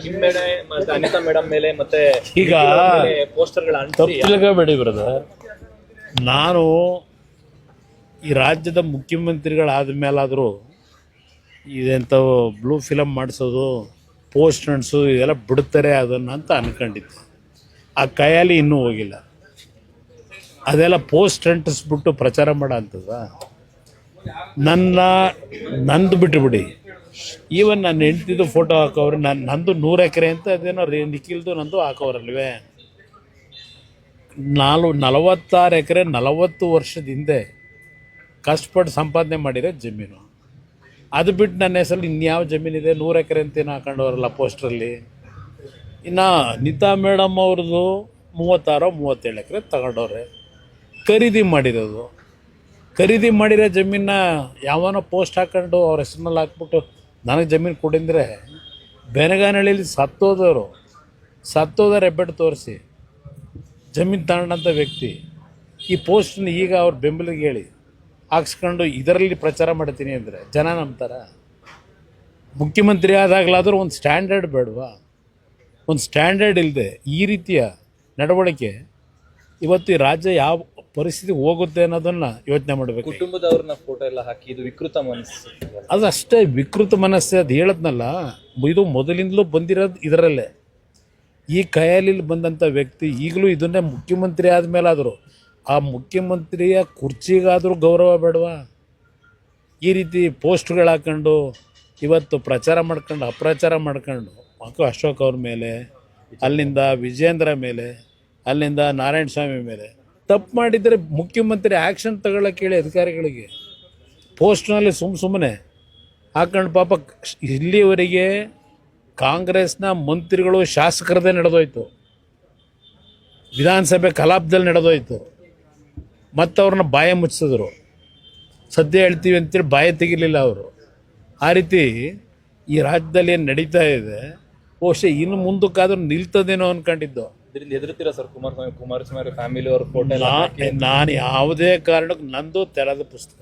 ನಿಮ್ಮ ಮೇಲೆ ಮತ್ತೆ ಅನಿತಾ ಮೇಡಮ್ ಮೇಲೆ ಮತ್ತೆ ಈಗ ಪೋಸ್ಟರ್ಗಳ ತಪ್ಪಿಲ್ಗಬೇಡಿ ಬ್ರದರ್. ನಾನು ಈ ರಾಜ್ಯದ ಮುಖ್ಯಮಂತ್ರಿಗಳಾದ ಮೇಲಾದರೂ ಇದೆಂಥವು ಬ್ಲೂ ಫಿಲಮ್ ಮಾಡಿಸೋದು, ಪೋಸ್ಟರ್ಸು ಇದೆಲ್ಲ ಬಿಡ್ತಾರೆ ಅದನ್ನು ಅಂತ ಅಂದ್ಕೊಂಡಿದ್ದೆ. ಆ ಕೈಯಲ್ಲಿ ಇನ್ನೂ ಹೋಗಿಲ್ಲ. ಅದೆಲ್ಲ ಪೋಸ್ಟ್ ಅಂಟಿಸ್ಬಿಟ್ಟು ಪ್ರಚಾರ ಮಾಡೋ ಅಂಥದ್ದು ನಂದು ಬಿಟ್ಟುಬಿಡಿ. ಈವನ್ ನನ್ನ ಹೆಂಡ್ತಿದ್ದು ಫೋಟೋ ಹಾಕೋರು, ನಂದು 100 ಎಕರೆ ಅಂತ ಅದೇನೋ ನಿಖಿಲ್ದು ನಂದು ಹಾಕೋರಲ್ವೇ. 46 ಎಕರೆ 40 ವರ್ಷದ ಹಿಂದೆ ಕಷ್ಟಪಟ್ಟು ಸಂಪಾದನೆ ಮಾಡಿರೋ ಜಮೀನು. ಅದು ಬಿಟ್ಟು ನನ್ನ ಹೆಸರಲ್ಲಿ ಇನ್ಯಾವ ಜಮೀನಿದೆ? 100 ಎಕರೆ ಅಂತೇನು ಹಾಕೊಂಡವ್ರಲ್ಲ ಪೋಸ್ಟ್ರಲ್ಲಿ. ಇನ್ನು ಅನಿತಾ ಮೇಡಮ್ ಅವ್ರದ್ದು 36-37 ಎಕರೆ ತಗೊಂಡವ್ರೆ. ಖರೀದಿ ಮಾಡಿರೋದು. ಖರೀದಿ ಮಾಡಿರೋ ಜಮೀನ ಯಾವನೋ ಪೋಸ್ಟ್ ಹಾಕೊಂಡು ಅವ್ರ ಹೆಸ್ರಿನಲ್ಲಿ ಹಾಕ್ಬಿಟ್ಟು ನನಗೆ ಜಮೀನು ಕೊಡಿಂದರೆ, ಬೆನಗಾನಹಳ್ಳಿಲಿ ಸತ್ತೋದವ್ರು ಹೆಬ್ಬೆಟ್ಟು ತೋರಿಸಿ ಜಮೀನು ತಗೊಂಡಂಥ ವ್ಯಕ್ತಿ ಈ ಪೋಸ್ಟನ್ನ ಈಗ ಅವ್ರ ಬೆಂಬಲಿಗೆ ಹೇಳಿ ಹಾಕ್ಸ್ಕೊಂಡು ಇದರಲ್ಲಿ ಪ್ರಚಾರ ಮಾಡ್ತೀನಿ ಅಂದರೆ ಜನ ನಂಬ್ತಾರ? ಮುಖ್ಯಮಂತ್ರಿ ಆದಾಗಲಾದರೂ ಒಂದು ಸ್ಟ್ಯಾಂಡರ್ಡ್ ಬೇಡವಾ? ಒಂದು ಸ್ಟ್ಯಾಂಡರ್ಡ್ ಇಲ್ಲದೆ ಈ ರೀತಿಯ ನಡವಳಿಕೆ ಇವತ್ತು ಈ ರಾಜ್ಯ ಯಾವ ಪರಿಸ್ಥಿತಿ ಹೋಗುತ್ತೆ ಅನ್ನೋದನ್ನು ಯೋಚನೆ ಮಾಡಬೇಕು. ಕುಟುಂಬದವ್ರನ್ನ ಫೋಟೋ ಎಲ್ಲ ಹಾಕಿ ಇದು ವಿಕೃತ ಮನಸ್ಸು. ಅದು ಅಷ್ಟೇ ವಿಕೃತ ಮನಸ್ಸು. ಅದು ಹೇಳದ್ನಲ್ಲ, ಇದು ಮೊದಲಿಂದಲೂ ಬಂದಿರೋದು ಇದರಲ್ಲೇ. ಈ ಕೈಯಲ್ಲಿ ಬಂದಂಥ ವ್ಯಕ್ತಿ ಈಗಲೂ ಇದನ್ನೇ ಮುಖ್ಯಮಂತ್ರಿ ಆದಮೇಲಾದರೂ ಆ ಮುಖ್ಯಮಂತ್ರಿಯ ಕುರ್ಚಿಗಾದರೂ ಗೌರವ ಬೇಡವಾ? ಈ ರೀತಿ ಪೋಸ್ಟ್ಗಳು ಹಾಕ್ಕೊಂಡು ಇವತ್ತು ಪ್ರಚಾರ ಮಾಡ್ಕೊಂಡು ಅಪ್ರಚಾರ ಮಾಡ್ಕೊಂಡು ಅಶೋಕ್ ಅವ್ರ ಮೇಲೆ, ಅಲ್ಲಿಂದ ವಿಜೇಂದ್ರ ಮೇಲೆ, ಅಲ್ಲಿಂದ ನಾರಾಯಣ ಸ್ವಾಮಿ ಮೇಲೆ ತಪ್ಪು ಮಾಡಿದರೆ ಮುಖ್ಯಮಂತ್ರಿ ಆ್ಯಕ್ಷನ್ ತಗೊಳ್ಳೋಕೆ ಹೇಳಿ ಅಧಿಕಾರಿಗಳಿಗೆ. ಪೋಸ್ಟ್ನಲ್ಲಿ ಸುಮ್ಮನೆ ಹಾಕೊಂಡು ಪಾಪ ಇಲ್ಲಿವರೆಗೆ ಕಾಂಗ್ರೆಸ್ನ ಮಂತ್ರಿಗಳು ಶಾಸಕರದೇ ನಡೆದೋಯ್ತು, ವಿಧಾನಸಭೆ ಕಲಾಪದಲ್ಲಿ ನಡೆದೋಯ್ತು, ಮತ್ತು ಅವ್ರನ್ನ ಬಾಯ ಮುಚ್ಚಿಸಿದ್ರು. ಸದ್ಯ ಹೇಳ್ತೀವಿ ಅಂತೇಳಿ ಬಾಯ ತೆಗಿಲಿಲ್ಲ ಅವರು. ಆ ರೀತಿ ಈ ರಾಜ್ಯದಲ್ಲಿ ಏನು ನಡೀತಾ ಇದೆ, ಬಹುಶಃ ಇನ್ನು ಮುಂದಕ್ಕಾದ್ರೂ ನಿಲ್ತದೇನೋ ಅಂದ್ಕೊಂಡಿದ್ದು. ಇದರಿಂದ ಎದುರುತ್ತೀರಾ ಸರ್ ಕುಮಾರಸ್ವಾಮಿ ಫ್ಯಾಮಿಲಿ ಅವ್ರ ಫೋಟೋ? ನಾನು ಯಾವುದೇ ಕಾರಣಕ್ಕೂ ನಂದು ತೆರೆದ ಪುಸ್ತಕ.